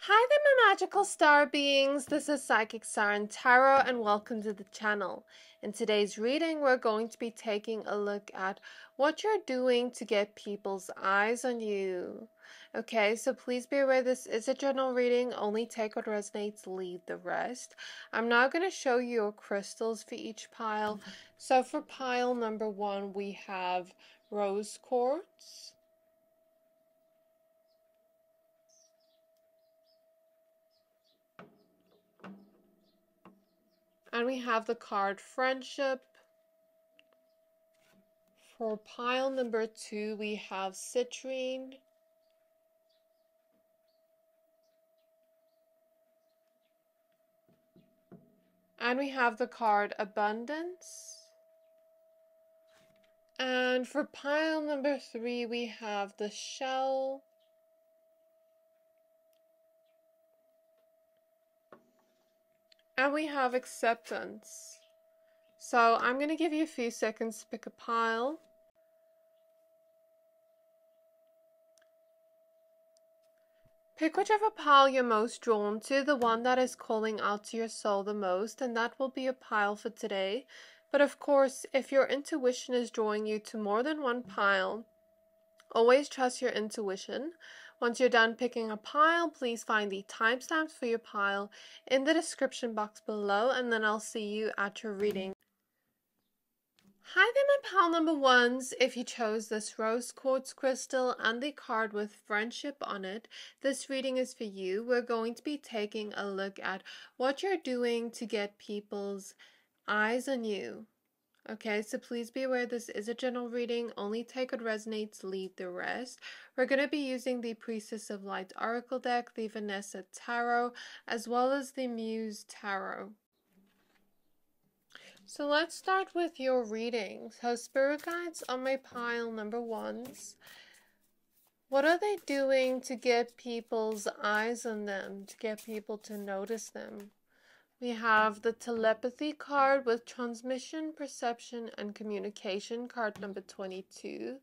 Hi there, my magical star beings. This is Psychic Siren Tarot, and welcome to the channel. In today's reading, we're going to be taking a look at what you're doing to get people's eyes on you. Okay, so please be aware this is a general reading. Only take what resonates, leave the rest. I'm now going to show you your crystals for each pile. So for pile number 1, we have rose quartz. And we have the card Friendship. For pile number 2, we have Citrine. And we have the card Abundance. And for pile number 3, we have the Shell. And we have Acceptance. So I'm going to give you a few seconds to pick a pile. Pick whichever pile you're most drawn to, the one that is calling out to your soul the most, and that will be a pile for today. But of course, if your intuition is drawing you to more than one pile, always trust your intuition. Once you're done picking a pile, please find the timestamps for your pile in the description box below, and then I'll see you at your reading. Hi there, my pile number ones. If you chose this rose quartz crystal and the card with friendship on it, this reading is for you. We're going to be taking a look at what you're doing to get people's eyes on you. Okay, so please be aware this is a general reading. Only take what resonates, leave the rest. We're going to be using the Priestess of Light Oracle deck, the Vanessa Tarot, as well as the Muse Tarot. So let's start with your reading. So spirit guides on my pile number ones. What are they doing to get people's eyes on them, to get people to notice them? We have the telepathy card with transmission, perception, and communication, card number 22.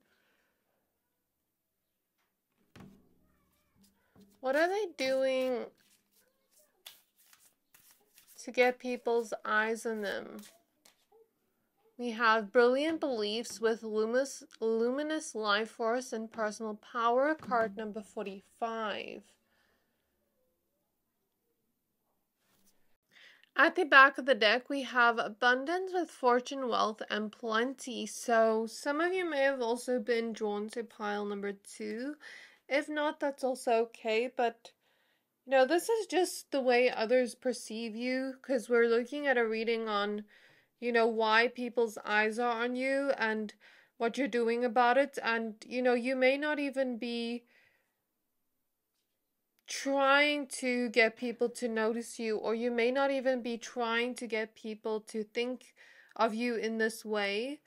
What are they doing to get people's eyes on them? We have brilliant beliefs with luminous life force and personal power, card number 45. At the back of the deck, we have abundance with fortune, wealth, and plenty. So some of you may have also been drawn to pile number 2. If not, that's also okay. But, you know, this is just the way others perceive you, because we're looking at a reading on, you know, why people's eyes are on you and what you're doing about it. And, you know, you may not even be trying to get people to notice you, or you may not even be trying to get people to think of you in this way.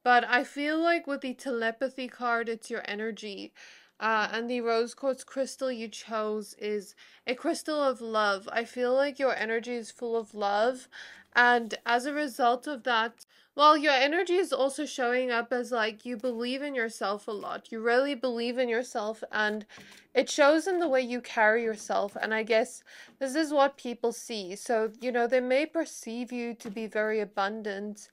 But I feel like with the telepathy card, it's your energy. And the rose quartz crystal you chose is a crystal of love. I feel like your energy is full of love. And as a result of that, well, your energy is also showing up as like you believe in yourself a lot. You really believe in yourself, and it shows in the way you carry yourself. And I guess this is what people see. So, you know, they may perceive you to be very abundant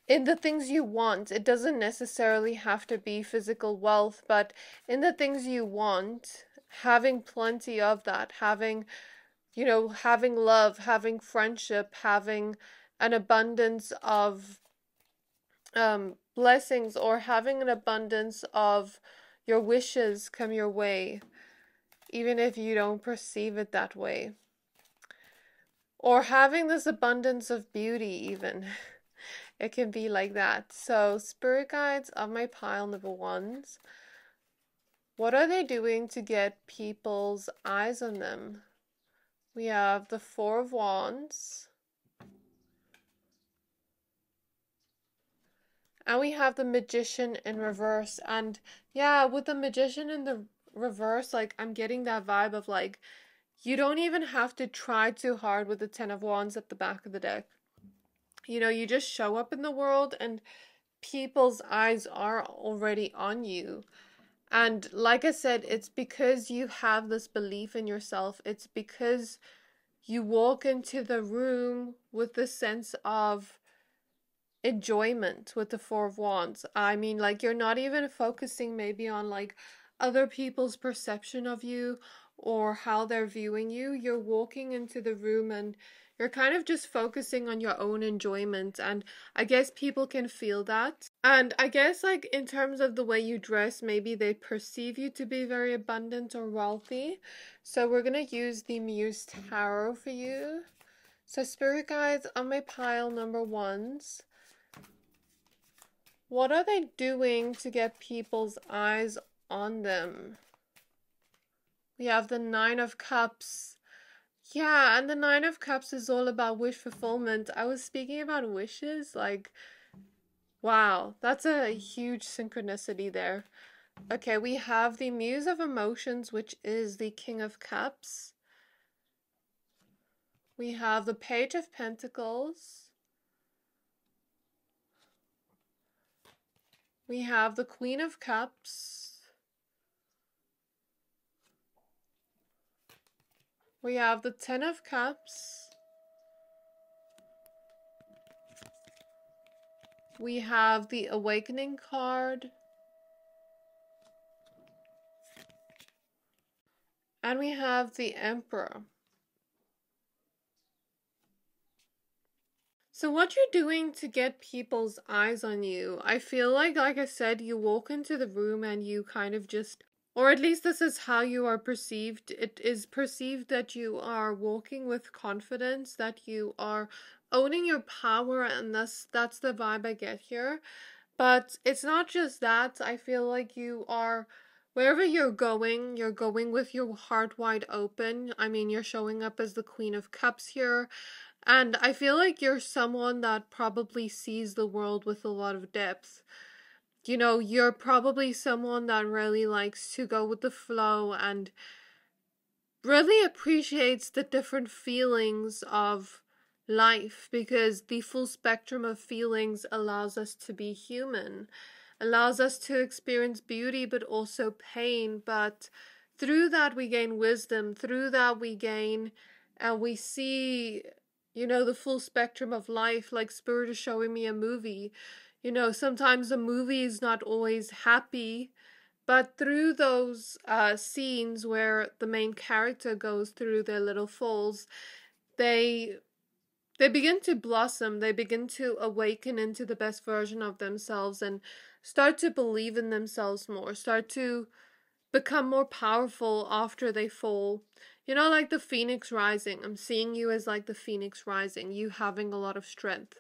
in the things you want. It doesn't necessarily have to be physical wealth, but in the things you want, having plenty of that, having, you know, having love, having friendship, having an abundance of blessings, or having an abundance of your wishes come your way, even if you don't perceive it that way. Or having this abundance of beauty even. It can be like that. So spirit guides of my pile number ones. What are they doing to get people's eyes on them? We have the Four of Wands. And we have the Magician in reverse. And yeah, with the Magician in the reverse, like I'm getting that vibe of like, you don't even have to try too hard with the Ten of Wands at the back of the deck. You know, you just show up in the world and people's eyes are already on you. And like I said, it's because you have this belief in yourself. It's because you walk into the room with the sense of enjoyment with the Four of Wands. I mean, like, you're not even focusing maybe on like other people's perception of you or how they're viewing you. You're walking into the room and you're kind of just focusing on your own enjoyment. And I guess people can feel that. And I guess, like, in terms of the way you dress, maybe they perceive you to be very abundant or wealthy. So we're going to use the Muse Tarot for you. So, Spirit Guides on my pile number ones. What are they doing to get people's eyes on them? We have the Nine of Cups. Yeah, and the Nine of Cups is all about wish fulfillment. I was speaking about wishes, like, wow, that's a huge synchronicity there. Okay, we have the Muse of Emotions, which is the King of Cups. We have the Page of Pentacles. We have the Queen of Cups. We have the Ten of Cups. We have the Awakening card. And we have the Emperor. So what you're doing to get people's eyes on you, I feel like I said, you walk into the room and you kind of just, or at least this is how you are perceived. It is perceived that you are walking with confidence, that you are owning your power, and that's the vibe I get here. But it's not just that. I feel like you are, wherever you're going with your heart wide open. I mean, you're showing up as the Queen of Cups here. And I feel like you're someone that probably sees the world with a lot of depth. You know, you're probably someone that really likes to go with the flow and really appreciates the different feelings of life, because the full spectrum of feelings allows us to be human, allows us to experience beauty but also pain. But through that we gain wisdom, through that we gain and we see, you know, the full spectrum of life. Like Spirit is showing me a movie. You know, sometimes a movie is not always happy, but through those scenes where the main character goes through their little falls, they begin to blossom, they begin to awaken into the best version of themselves and start to believe in themselves more, start to become more powerful after they fall. You know, like the phoenix rising. I'm seeing you as like the phoenix rising, you having a lot of strength.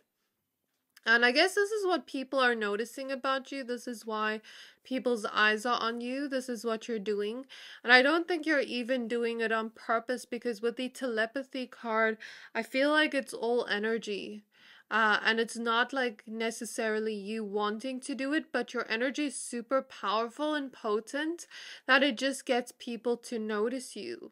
And I guess this is what people are noticing about you. This is why people's eyes are on you. This is what you're doing. And I don't think you're even doing it on purpose, because with the telepathy card, I feel like it's all energy. And it's not like necessarily you wanting to do it, but your energy is super powerful and potent that it just gets people to notice you.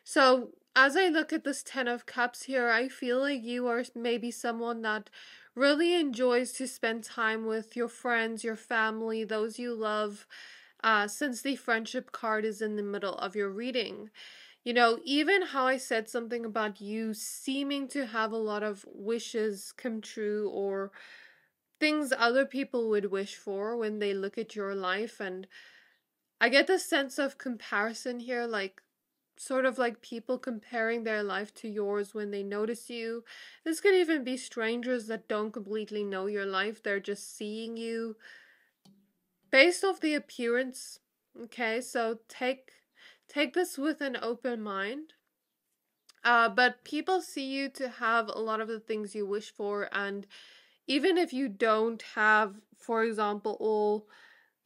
So as I look at this Ten of Cups here, I feel like you are maybe someone that really enjoys to spend time with your friends, your family, those you love, since the Friendship card is in the middle of your reading. You know, even how I said something about you seeming to have a lot of wishes come true, or things other people would wish for when they look at your life. And I get this sense of comparison here, like sort of like people comparing their life to yours when they notice you. This could even be strangers that don't completely know your life. They're just seeing you based off the appearance. Okay, so take this with an open mind. But people see you to have a lot of the things you wish for, and even if you don't have, for example, all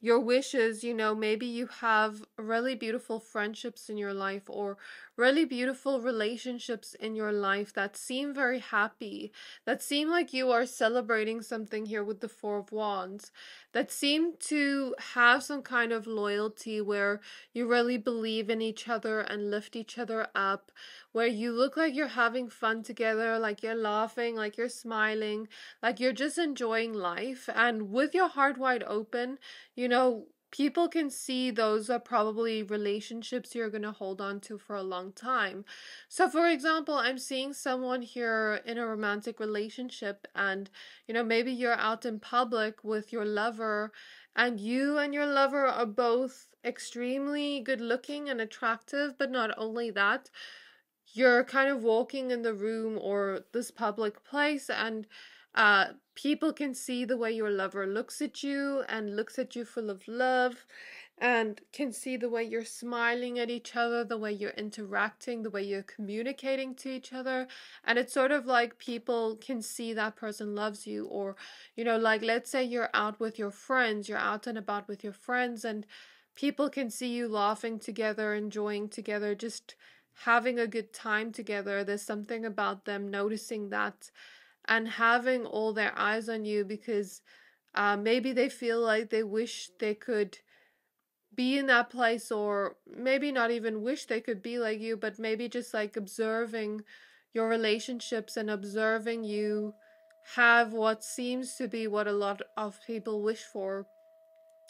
your wishes, you know, maybe you have really beautiful friendships in your life, or really beautiful relationships in your life that seem very happy, that seem like you are celebrating something here with the Four of Wands, that seem to have some kind of loyalty where you really believe in each other and lift each other up, where you look like you're having fun together, like you're laughing, like you're smiling, like you're just enjoying life. And with your heart wide open, you know, people can see those are probably relationships you're going to hold on to for a long time. So, for example, I'm seeing someone here in a romantic relationship, and maybe you're out in public with your lover, and you and your lover are both extremely good looking and attractive, but not only that, you're kind of walking in the room or this public place, and people can see the way your lover looks at you and looks at you full of love, and can see the way you're smiling at each other, the way you're interacting, the way you're communicating to each other. And it's sort of like people can see that person loves you. Or, like, let's say you're out with your friends, you're out and about with your friends, and people can see you laughing together, enjoying together, just having a good time together. There's something about them noticing that and having all their eyes on you, because maybe they feel like they wish they could be in that place, or maybe not even wish they could be like you, but maybe just like observing your relationships and observing you have what seems to be what a lot of people wish for.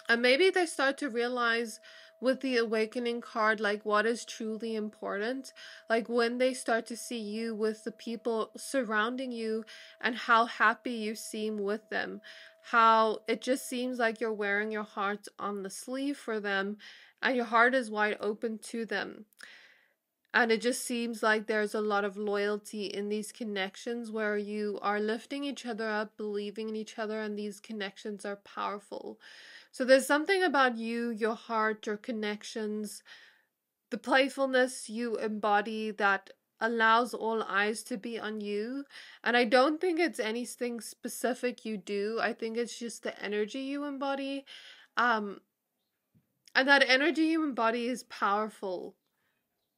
And maybe they start to realize with the awakening card, like, what is truly important. Like when they start to see you with the people surrounding you and how happy you seem with them, how it just seems like you're wearing your heart on the sleeve for them and your heart is wide open to them. And it just seems like there's a lot of loyalty in these connections where you are lifting each other up, believing in each other, and these connections are powerful. So there's something about you, your heart, your connections, the playfulness you embody that allows all eyes to be on you. And I don't think it's anything specific you do. I think it's just the energy you embody. And that energy you embody is powerful.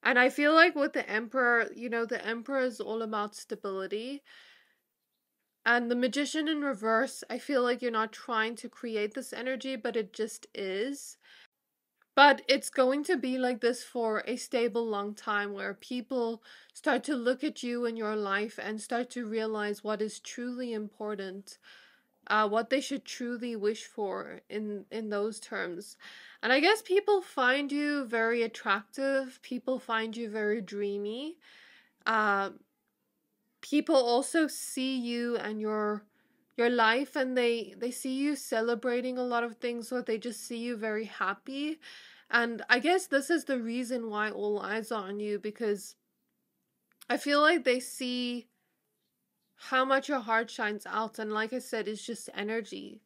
And I feel like with the Emperor, the Emperor is all about stability. And the Magician in reverse, I feel like you're not trying to create this energy, but it just is. But it's going to be like this for a stable long time, where people start to look at you in your life and start to realize what is truly important, what they should truly wish for in those terms. And I guess people find you very attractive. People find you very dreamy. People also see you and your life, and they see you celebrating a lot of things, or they just see you very happy. And I guess this is the reason why all eyes are on you, because I feel like they see how much your heart shines out, and like I said, it's just energy.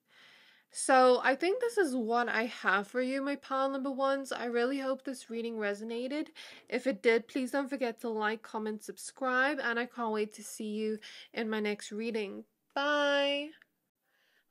So I think this is what I have for you, my pile number ones. I really hope this reading resonated. If it did, please don't forget to like, comment, subscribe, and I can't wait to see you in my next reading. Bye!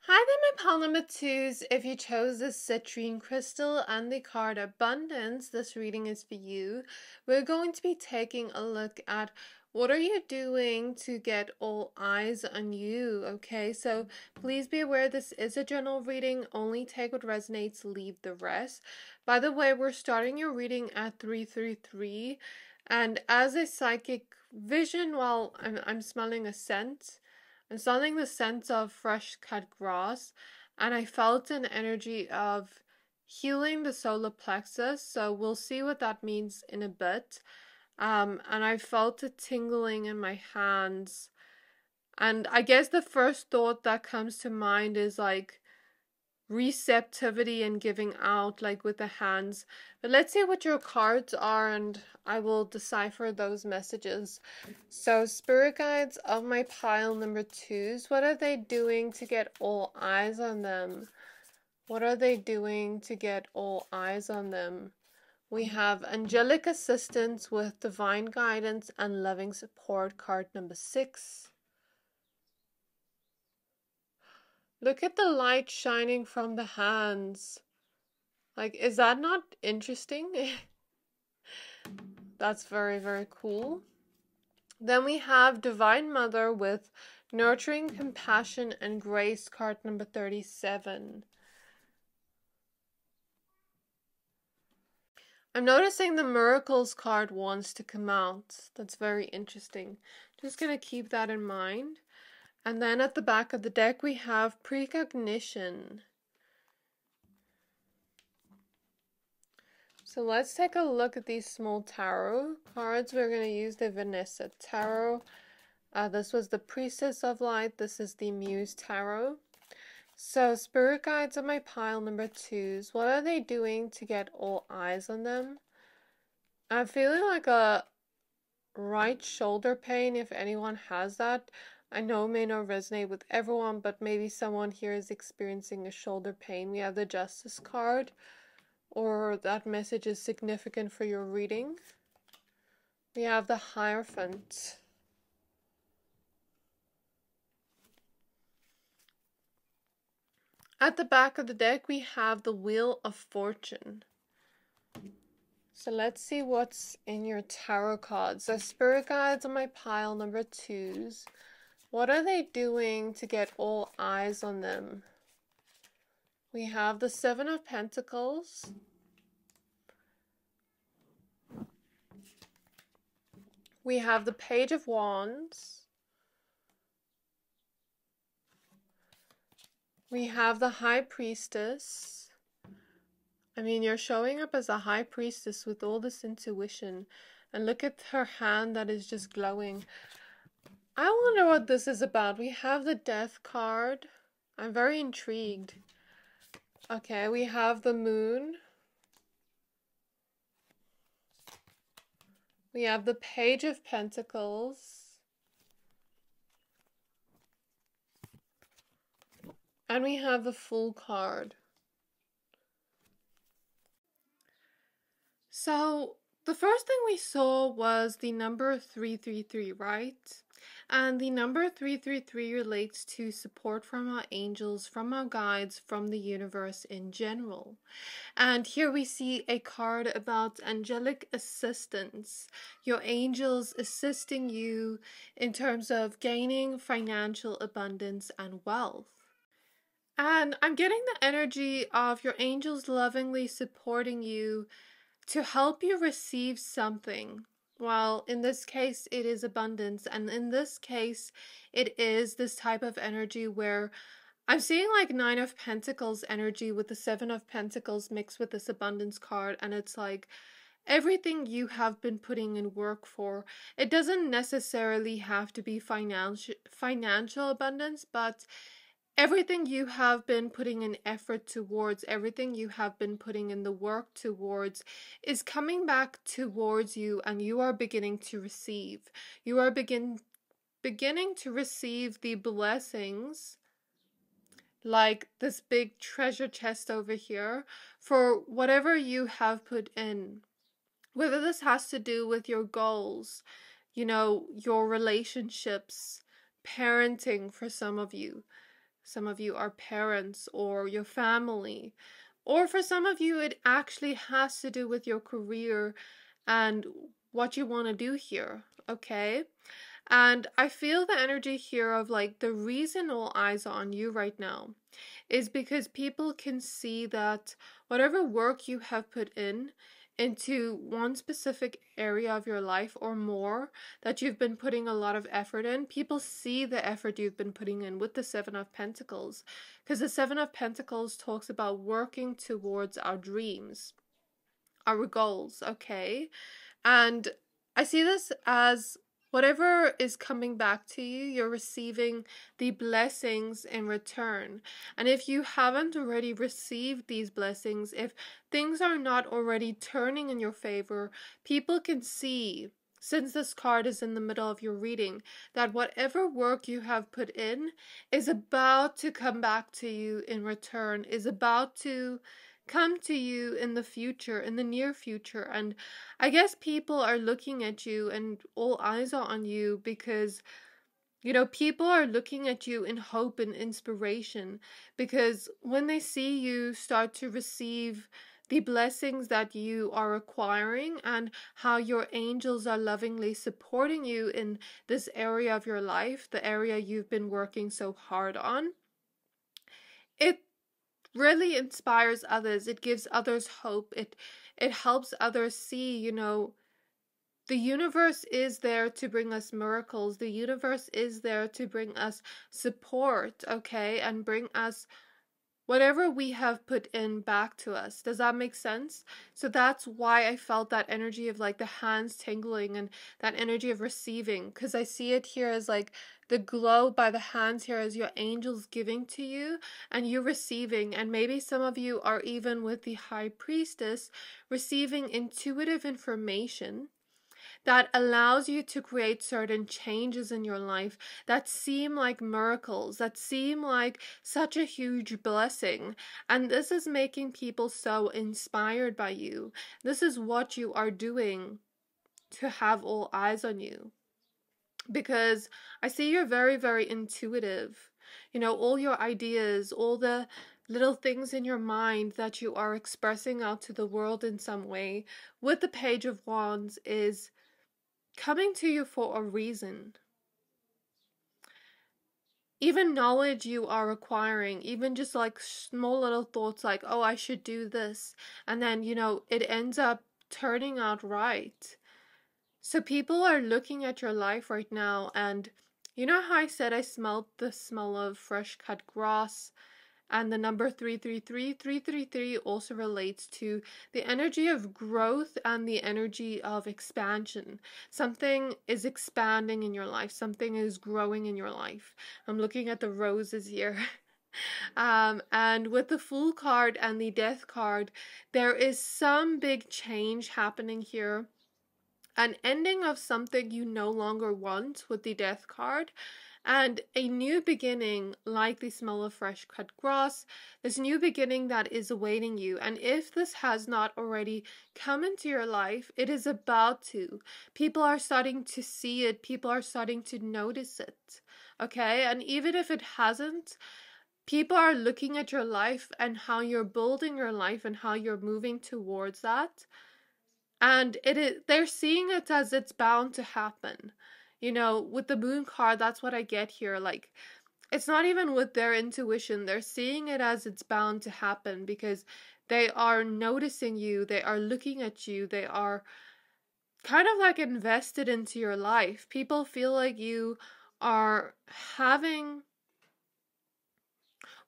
Hi there, my pile number twos. If you chose the citrine crystal and the card abundance, this reading is for you. We're going to be taking a look at what are you doing to get all eyes on you, okay? So please be aware this is a general reading. Only take what resonates, leave the rest. By the way, we're starting your reading at 333. And as a psychic vision, while I'm smelling a scent, I'm smelling the scent of fresh cut grass, and I felt an energy of healing the solar plexus. So we'll see what that means in a bit. And I felt a tingling in my hands. And I guess the first thought that comes to mind is like receptivity and giving out, like with the hands. But let's see what your cards are, and I will decipher those messages. So spirit guides of my pile number twos, what are they doing to get all eyes on them? What are they doing to get all eyes on them? We have angelic assistance with divine guidance and loving support, card number 6. Look at the light shining from the hands. Like, is that not interesting? That's very, very cool. Then we have Divine Mother with nurturing, compassion, and grace, card number 37. I'm noticing the Miracles card wants to come out. That's very interesting. Just going to keep that in mind. And then at the back of the deck we have Precognition. So let's take a look at these small tarot cards. We're going to use the Vanessa Tarot. This was the Priestess of Light. This is the Muse Tarot. So Spirit Guides on my pile number 2s. What are they doing to get all eyes on them? I'm feeling like a right shoulder pain, if anyone has that. I know it may not resonate with everyone, but maybe someone here is experiencing a shoulder pain. We have the Justice card, or that message is significant for your reading. We have the Hierophant. At the back of the deck, we have the Wheel of Fortune. So let's see what's in your tarot cards. The Spirit Guides on my pile number 2s. What are they doing to get all eyes on them? We have the Seven of Pentacles. We have the Page of Wands. We have the High Priestess. I mean, you're showing up as a High Priestess with all this intuition. And look at her hand that is just glowing. I wonder what this is about. We have the Death card. I'm very intrigued. Okay, we have the Moon. We have the Page of Pentacles. And we have the Fool card. So the first thing we saw was the number 333, right? And the number 333 relates to support from our angels, from our guides, from the universe in general. And here we see a card about angelic assistance, your angels assisting you in terms of gaining financial abundance and wealth. And I'm getting the energy of your angels lovingly supporting you to help you receive something. Well, in this case, it is abundance. And in this case, it is this type of energy where I'm seeing like 9 of Pentacles energy with the 7 of Pentacles mixed with this abundance card. And it's like everything you have been putting in work for. It doesn't necessarily have to be financial abundance, but everything you have been putting in effort towards, everything you have been putting in the work towards is coming back towards you, and you are beginning to receive. You are beginning to receive the blessings, like this big treasure chest over here, for whatever you have put in. Whether this has to do with your goals, you know, your relationships, parenting for some of you. Some of you are parents or your family. Or for some of you, it actually has to do with your career and what you want to do here, okay? And I feel the energy here of like the reason all eyes are on you right now is because people can see that whatever work you have put in into one specific area of your life or more that you've been putting a lot of effort in, people see the effort you've been putting in with the 7 of Pentacles, because the 7 of Pentacles talks about working towards our dreams, our goals, okay? And I see this as whatever is coming back to you, you're receiving the blessings in return. And if you haven't already received these blessings, if things are not already turning in your favor, people can see, since this card is in the middle of your reading, that whatever work you have put in is about to come back to you in return, is about to come to you in the future, in the near future. And I guess people are looking at you and all eyes are on you because, you know, people are looking at you in hope and inspiration, because when they see you start to receive the blessings that you are acquiring and how your angels are lovingly supporting you in this area of your life, the area you've been working so hard on, it really inspires others. It gives others hope. It helps others see, you know, the universe is there to bring us miracles. The universe is there to bring us support, okay, and bring us whatever we have put in back to us. Does that make sense? So that's why I felt that energy of like the hands tingling and that energy of receiving, because I see it here as like the glow by the hands here as your angels giving to you and you receiving. And maybe some of you are even with the high priestess receiving intuitive information that allows you to create certain changes in your life that seem like miracles, that seem like such a huge blessing. And this is making people so inspired by you. This is what you are doing to have all eyes on you. Because I see you're very, very intuitive. You know, all your ideas, all the little things in your mind that you are expressing out to the world in some way with the Page of Wands is coming to you for a reason. Even knowledge you are acquiring, even just like small little thoughts like, oh, I should do this. And then, you know, it ends up turning out right. So people are looking at your life right now, and you know how I said I smelled the smell of fresh cut grass? And the number 333, 333 also relates to the energy of growth and the energy of expansion. Something is expanding in your life. Something is growing in your life. I'm looking at the roses here. And with the Fool card and the Death card, there is some big change happening here. An ending of something you no longer want with the Death card, and a new beginning like the smell of fresh cut grass, this new beginning that is awaiting you. And if this has not already come into your life, it is about to. People are starting to see it, people are starting to notice it. Okay, and even if it hasn't, people are looking at your life and how you're building your life and how you're moving towards that. And they're seeing it as it's bound to happen. You know, with the Moon card, that's what I get here. Like, it's not even with their intuition. They're seeing it as it's bound to happen because they are noticing you, they are looking at you, they are kind of like invested into your life. People feel like you are having,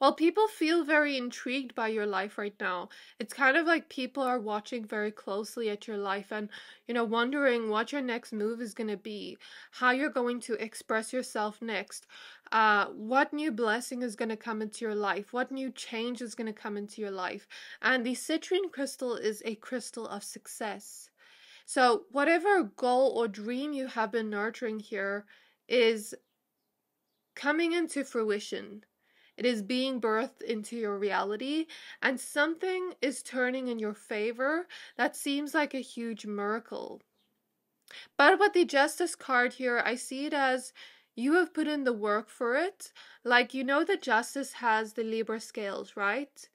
well, people feel very intrigued by your life right now. It's kind of like people are watching very closely at your life and, you know, wondering what your next move is going to be, how you're going to express yourself next, what new blessing is going to come into your life, what new change is going to come into your life. And the citrine crystal is a crystal of success. So whatever goal or dream you have been nurturing here is coming into fruition. It is being birthed into your reality, and something is turning in your favor that seems like a huge miracle. But with the Justice card here, I see it as you have put in the work for it. Like, you know, the Justice has the Libra scales, right?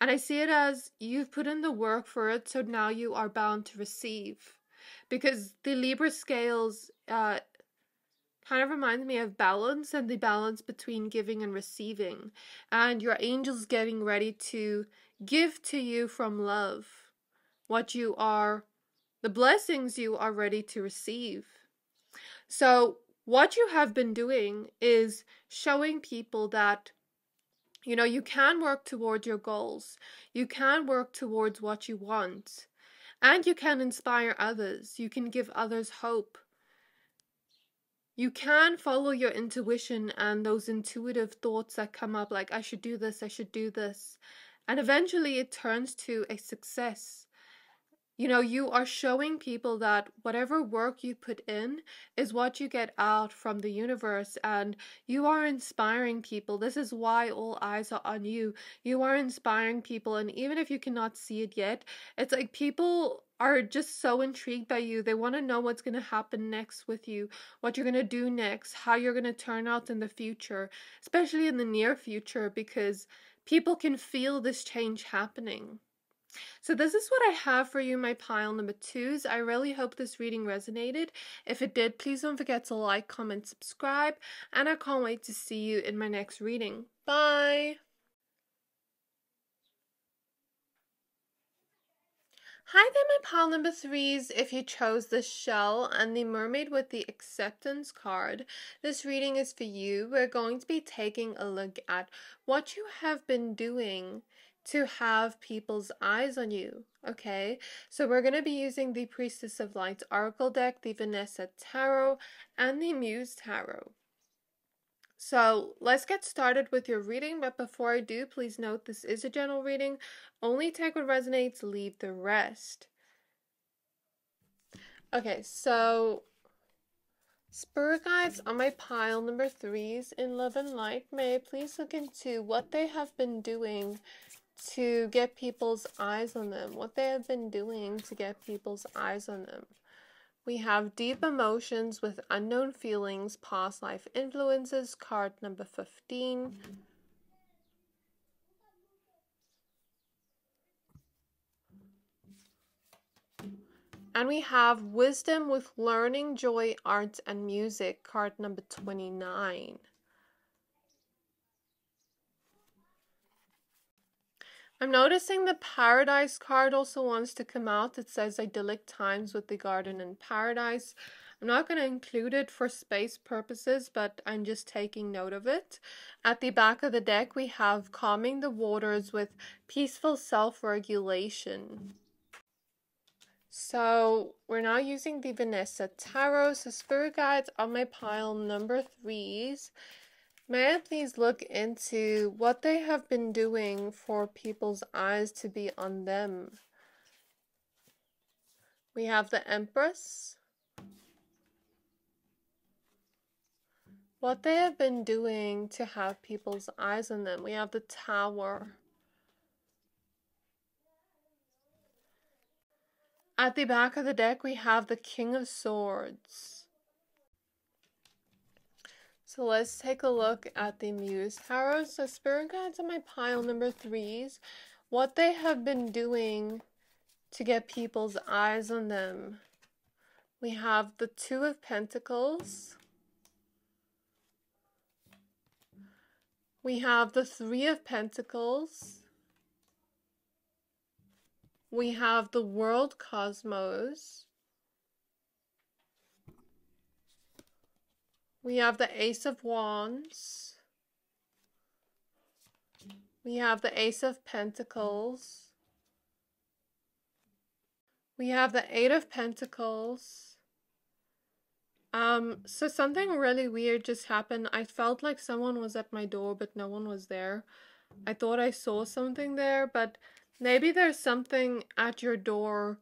And I see it as you've put in the work for it, so now you are bound to receive. Because the Libra scales kind of reminds me of balance and the balance between giving and receiving. And your angel's getting ready to give to you from love what you are, the blessings you are ready to receive. So what you have been doing is showing people that, you know, you can work towards your goals. You can work towards what you want. And you can inspire others. You can give others hope. You can follow your intuition and those intuitive thoughts that come up like, I should do this, I should do this. And eventually it turns to a success. You know, you are showing people that whatever work you put in is what you get out from the universe, and you are inspiring people. This is why all eyes are on you. You are inspiring people, and even if you cannot see it yet, it's like people are just so intrigued by you. They want to know what's going to happen next with you, what you're going to do next, how you're going to turn out in the future, especially in the near future, because people can feel this change happening. So this is what I have for you, my pile number twos. I really hope this reading resonated. If it did, please don't forget to like, comment, subscribe, and I can't wait to see you in my next reading. Bye! Hi there, my pile number threes. If you chose the shell and the mermaid with the acceptance card, this reading is for you. We're going to be taking a look at what you have been doing to have people's eyes on you. Okay, so we're going to be using the Priestess of Light Oracle deck, the Vanessa Tarot, and the Muse Tarot. So let's get started with your reading, but before I do, please note this is a general reading. Only take what resonates, leave the rest. Okay, so spirit guides on my pile number threes in love and light, may I please look into what they have been doing to get people's eyes on them, what they have been doing to get people's eyes on them. We have deep emotions with unknown feelings, past life influences, card number 15. And we have wisdom with learning, joy, art, and music, card number 29. I'm noticing the Paradise card also wants to come out. It says idyllic times with the garden and paradise. I'm not going to include it for space purposes, but I'm just taking note of it. At the back of the deck, we have calming the waters with peaceful self-regulation. So we're now using the Vanessa Tarot. So spirit guides on my pile number threes. May I please look into what they have been doing for people's eyes to be on them? We have the Empress. What they have been doing to have people's eyes on them. We have the Tower. At the back of the deck, we have the King of Swords. So let's take a look at the Muse Tarot. So spirit guides on my pile number threes. What they have been doing to get people's eyes on them. We have the Two of Pentacles. We have the Three of Pentacles. We have the World Cosmos. We have the Ace of Wands. We have the Ace of Pentacles. We have the Eight of Pentacles. So something really weird just happened. I felt like someone was at my door, but no one was there. I thought I saw something there, but maybe there's something at your door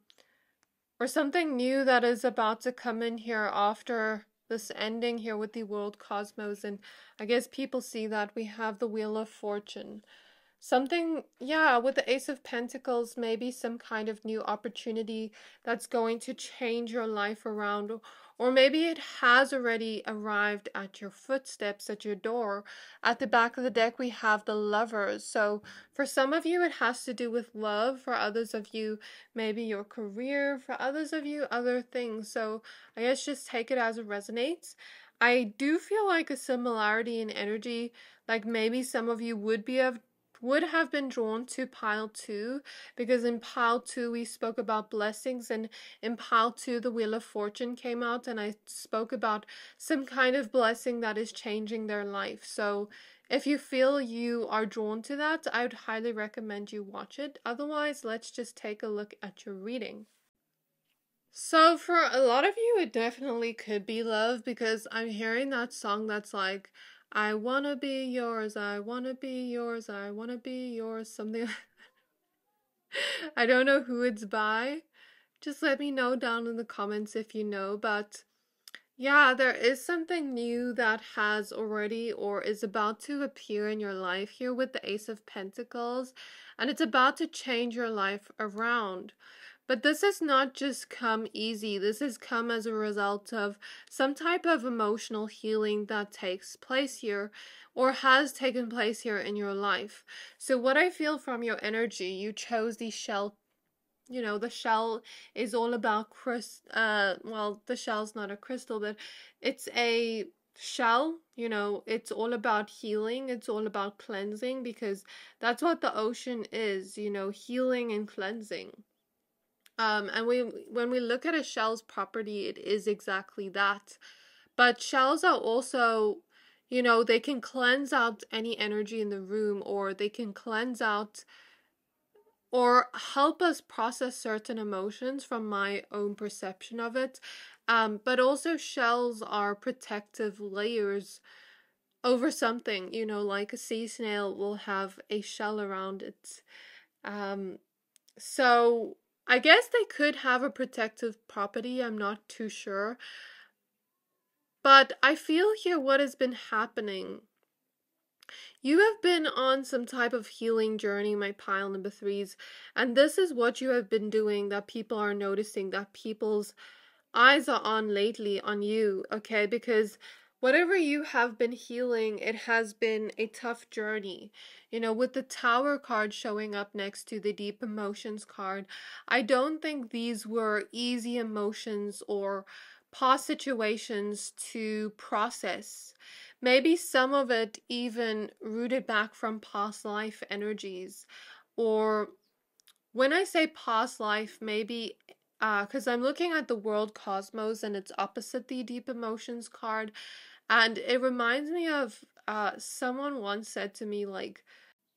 or something new that is about to come in here after this ending here with the World Cosmos. And I guess people see that we have the Wheel of Fortune. Something, yeah, with the Ace of Pentacles, maybe some kind of new opportunity that's going to change your life around. Or maybe it has already arrived at your footsteps, at your door. At the back of the deck, we have the Lovers. So for some of you, it has to do with love. For others of you, maybe your career. For others of you, other things. So I guess just take it as it resonates. I do feel like a similarity in energy. Like maybe some of you would have been drawn to pile 2, because in pile 2 we spoke about blessings, and in pile 2 the Wheel of Fortune came out, and I spoke about some kind of blessing that is changing their life. So if you feel you are drawn to that, I would highly recommend you watch it. Otherwise, let's just take a look at your reading. So for a lot of you, it definitely could be love, because I'm hearing that song that's like, I wanna be yours, I wanna be yours, I wanna be yours, something. I don't know who it's by. Just let me know down in the comments if you know, but yeah, there is something new that has already or is about to appear in your life here with the Ace of Pentacles, and it's about to change your life around. But this has not just come easy. This has come as a result of some type of emotional healing that takes place here or has taken place here in your life. So what I feel from your energy, you chose the shell. You know, the shell is all about well, the shell's not a crystal, but it's a shell. You know, it's all about healing. It's all about cleansing, because that's what the ocean is, you know, healing and cleansing. And when we look at a shell's property, it is exactly that. But shells are also, they can cleanse out any energy in the room, or they can cleanse out or help us process certain emotions from my own perception of it. But also, shells are protective layers over something, like a sea snail will have a shell around it. Um, so I guess they could have a protective property. I'm not too sure. But I feel here what has been happening. You have been on some type of healing journey, my pile number threes, and this is what you have been doing that people are noticing, that people's eyes are on lately on you, okay? Because whatever you have been healing, it has been a tough journey. With the Tower card showing up next to the Deep Emotions card, I don't think these were easy emotions or past situations to process. Maybe some of it even rooted back from past life energies, or when I say past life, maybe because I'm looking at the world cosmos and it's opposite the deep emotions card, and it reminds me of someone once said to me, like,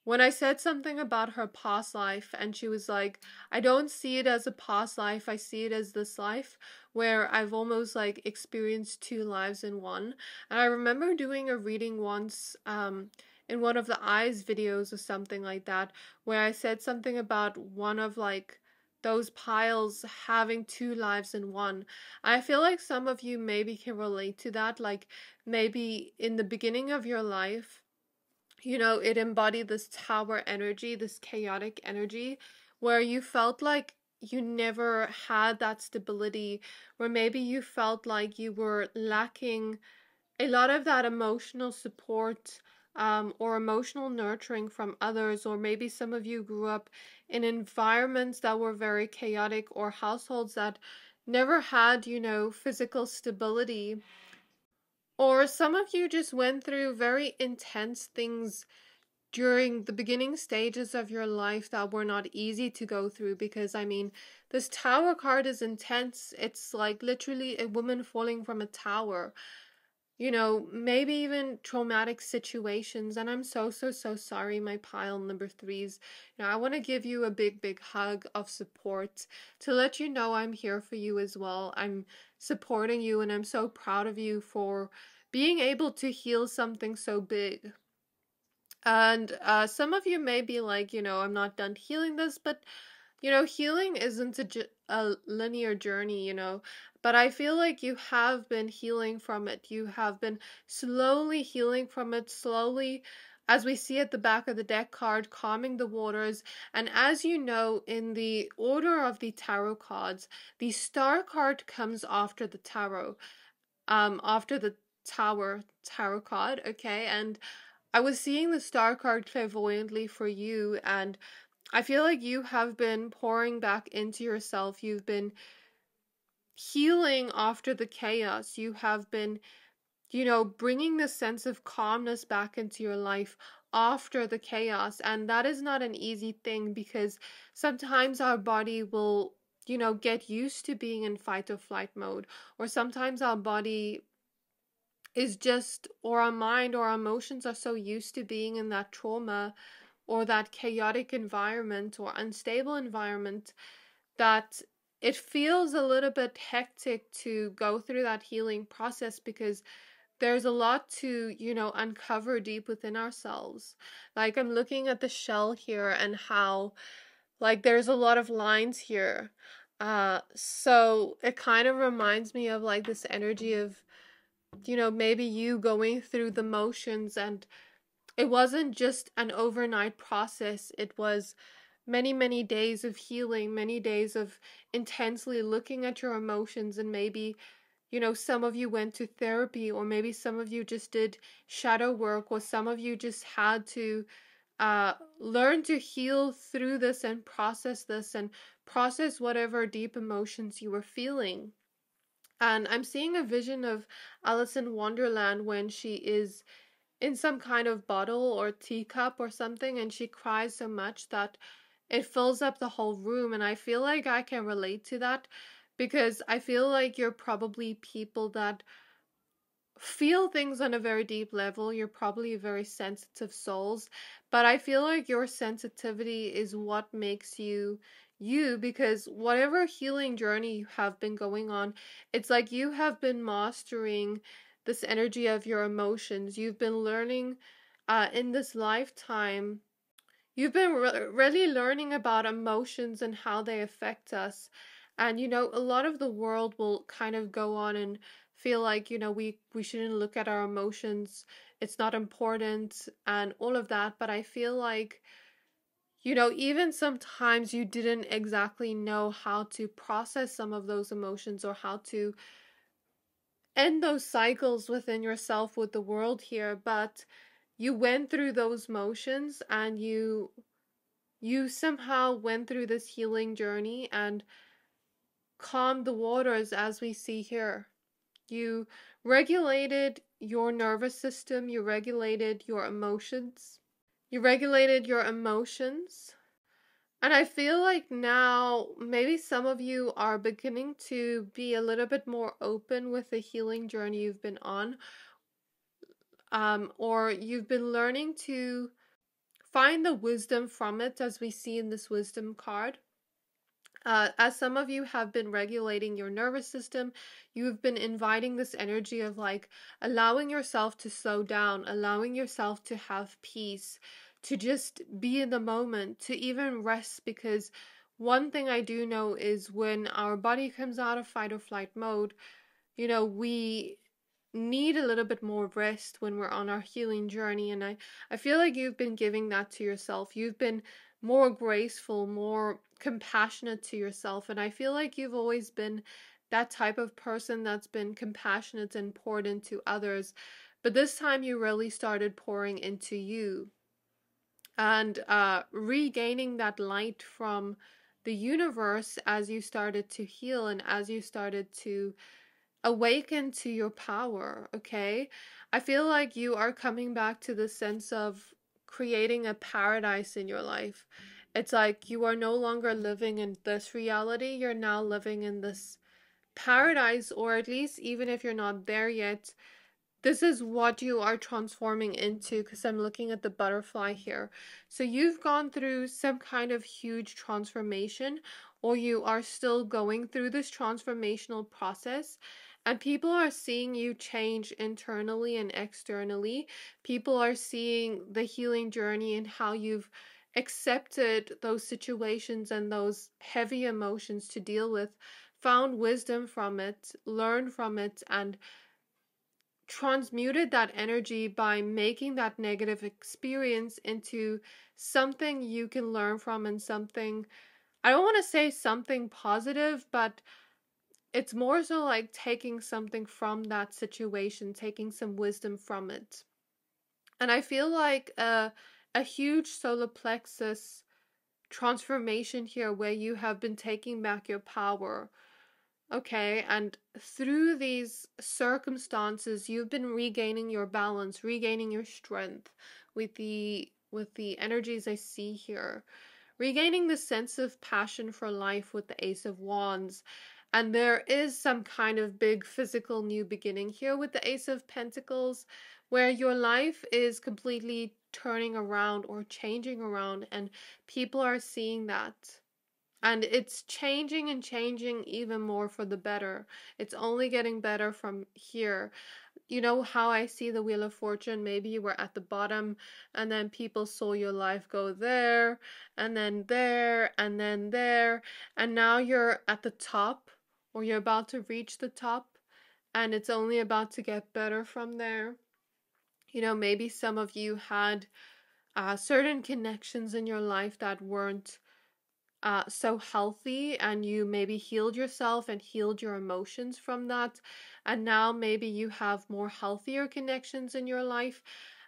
when I said something about her past life, and she was like, I don't see it as a past life, I see it as this life, where I've almost like experienced two lives in one. And I remember doing a reading once, in one of the eyes videos or something like that, where I said something about one of like those piles having two lives in one. I feel like some of you maybe can relate to that, like maybe in the beginning of your life, it embodied this tower energy, this chaotic energy, where you felt like you never had that stability, where maybe you felt like you were lacking a lot of that emotional support, or emotional nurturing from others, or maybe some of you grew up in environments that were very chaotic, or households that never had, physical stability. Or some of you just went through very intense things during the beginning stages of your life that were not easy to go through, because I mean, this tower card is intense. It's like literally a woman falling from a tower, maybe even traumatic situations. And I'm so, so, so sorry, my pile number threes. I want to give you a big, big hug of support to let you know I'm here for you as well. I'm supporting you, and I'm so proud of you for being able to heal something so big. And some of you may be like, I'm not done healing this, but healing isn't a linear journey, but I feel like you have been healing from it. You have been slowly healing from it, slowly, as we see at the back of the deck card, calming the waters. And as you know, in the order of the tarot cards, the star card comes after the tarot, after the tarot card, okay? And I was seeing the star card clairvoyantly for you, and I feel like you have been pouring back into yourself. You've been healing after the chaos. You have been, bringing this sense of calmness back into your life after the chaos. And that is not an easy thing, because sometimes our body will, get used to being in fight or flight mode, or sometimes our body is just, or our mind or our emotions are so used to being in that trauma or that chaotic environment or unstable environment that it feels a little bit hectic to go through that healing process, because there's a lot to, uncover deep within ourselves. Like, I'm looking at the shell here and how, like, there's a lot of lines here. So it kind of reminds me of like this energy of, maybe you going through the motions, and it wasn't just an overnight process. It was many, many days of healing, many days of intensely looking at your emotions. And maybe, some of you went to therapy, or maybe some of you just did shadow work, or some of you just had to learn to heal through this and process whatever deep emotions you were feeling. And I'm seeing a vision of Alice in Wonderland when she is in some kind of bottle or teacup or something, and she cries so much that it fills up the whole room. And I feel like I can relate to that because I feel like you're probably people that feel things on a very deep level. You're probably very sensitive souls, but I feel like your sensitivity is what makes you you, because whatever healing journey you have been going on, it's like you have been mastering this energy of your emotions. You've been learning in this lifetime. You've been really learning about emotions and how they affect us. And a lot of the world will kind of go on and feel like, we shouldn't look at our emotions. It's not important and all of that. But I feel like, even sometimes you didn't exactly know how to process some of those emotions or how to end those cycles within yourself with the world here. But you went through those motions and you somehow went through this healing journey and calmed the waters, as we see here. You regulated your nervous system, you regulated your emotions. You regulated your emotions. And I feel like now maybe some of you are beginning to be a little bit more open with the healing journey you've been on, or you've been learning to find the wisdom from it, as we see in this wisdom card. As some of you have been regulating your nervous system, you've been inviting this energy of like allowing yourself to slow down, allowing yourself to have peace, to just be in the moment, to even rest. Because one thing I do know is when our body comes out of fight or flight mode, we need a little bit more rest when we're on our healing journey. And I feel like you've been giving that to yourself. You've been more graceful, more compassionate to yourself. And I feel like you've always been that type of person that's been compassionate and poured into others. But this time you really started pouring into you and regaining that light from the universe as you started to heal and as you started to awaken to your power, okay? I feel like you are coming back to the sense of creating a paradise in your life. It's like you are no longer living in this reality, you're now living in this paradise, or at least even if you're not there yet, this is what you are transforming into, because I'm looking at the butterfly here. So you've gone through some kind of huge transformation, or you are still going through this transformational process. And people are seeing you change internally and externally. People are seeing the healing journey and how you've accepted those situations and those heavy emotions to deal with, found wisdom from it, learned from it, and transmuted that energy by making that negative experience into something you can learn from and something, I don't want to say something positive, but it's more so like taking something from that situation, taking some wisdom from it. And I feel like a huge solar plexus transformation here where you have been taking back your power. Okay, and through these circumstances, you've been regaining your balance, regaining your strength with the energies I see here, regaining the sense of passion for life with the Ace of Wands. And there is some kind of big physical new beginning here with the Ace of Pentacles, where your life is completely turning around or changing around, and people are seeing that. And it's changing and changing even more for the better. It's only getting better from here. You know how I see the Wheel of Fortune? Maybe you were at the bottom and then people saw your life go there and then there and then there. And now you're at the top, or you're about to reach the top, and it's only about to get better from there. Maybe some of you had certain connections in your life that weren't so healthy, and you maybe healed yourself and healed your emotions from that, and now maybe you have more healthier connections in your life.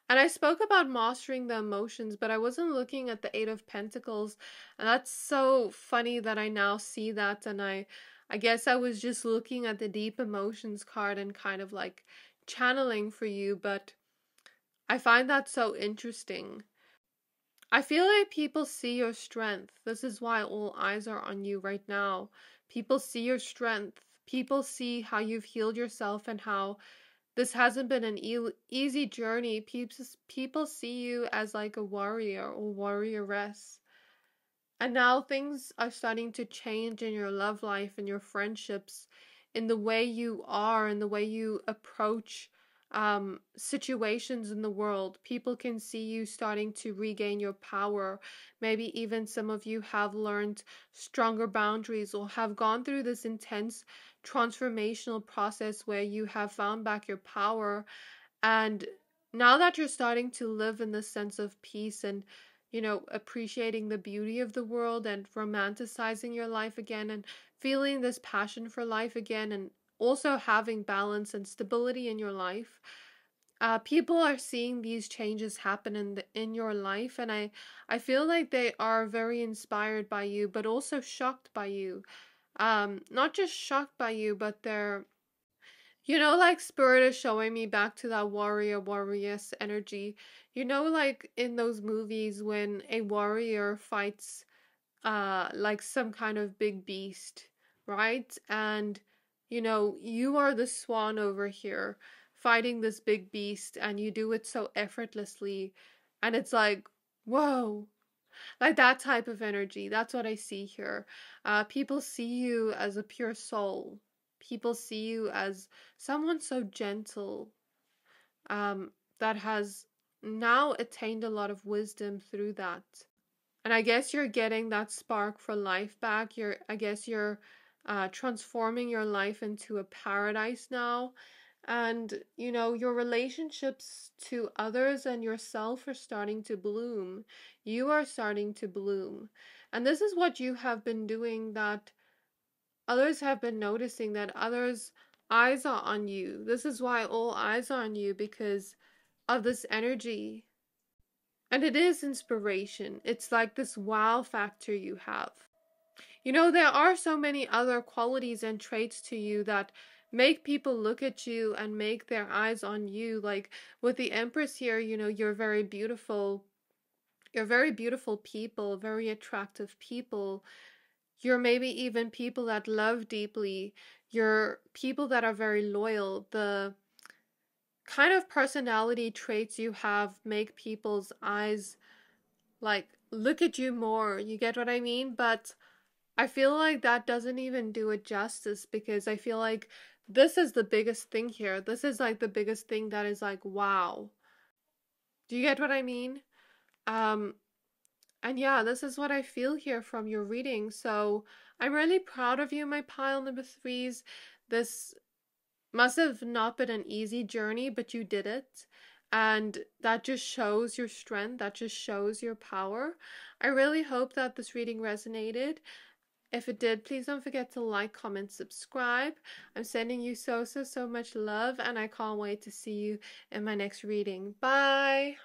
And I spoke about mastering the emotions, but I wasn't looking at the Eight of Pentacles, and that's so funny that I now see that. And I guess I was just looking at the deep emotions card and kind of like channeling for you, but I find that so interesting. I feel like people see your strength. This is why all eyes are on you right now. People see your strength. People see how you've healed yourself and how this hasn't been an easy journey. People see you as like a warrior or warrioress. And now things are starting to change in your love life and your friendships, in the way you are, in the way you approach situations in the world. People can see you starting to regain your power. Maybe even some of you have learned stronger boundaries or have gone through this intense transformational process where you have found back your power. And now that you're starting to live in this sense of peace and, appreciating the beauty of the world and romanticizing your life again and feeling this passion for life again and also having balance and stability in your life, people are seeing these changes happen in your life, and I feel like they are very inspired by you, but also shocked by you. Not just shocked by you, but they're, like Spirit is showing me back to that warrioress energy. Like in those movies when a warrior fights like some kind of big beast, right? And you are the swan over here fighting this big beast and you do it so effortlessly, and it's like, whoa, like that type of energy. That's what I see here. People see you as a pure soul. People see you as someone so gentle, um, that has now attained a lot of wisdom through that. And I guess you're getting that spark for life back. I guess you're transforming your life into a paradise now. And, your relationships to others and yourself are starting to bloom. You are starting to bloom. And this is what you have been doing, that others have been noticing, that others' eyes are on you. This is why all eyes are on you, because of this energy. And it is inspiration. It's like this wow factor you have. There are so many other qualities and traits to you that make people look at you and make their eyes on you. Like with the Empress here, you're very beautiful. You're very beautiful people, very attractive people. You're maybe even people that love deeply. You're people that are very loyal. The kind of personality traits you have make people's eyes like look at you more. You get what I mean? But I feel like that doesn't even do it justice, because I feel like this is the biggest thing here. This is like the biggest thing that is like, wow. Do you get what I mean? Um, and yeah, this is what I feel here from your reading. So I'm really proud of you, my pile number threes. This must have not been an easy journey, but you did it. And that just shows your strength. That just shows your power. I really hope that this reading resonated. If it did, please don't forget to like, comment, subscribe. I'm sending you so much love, and I can't wait to see you in my next reading. Bye!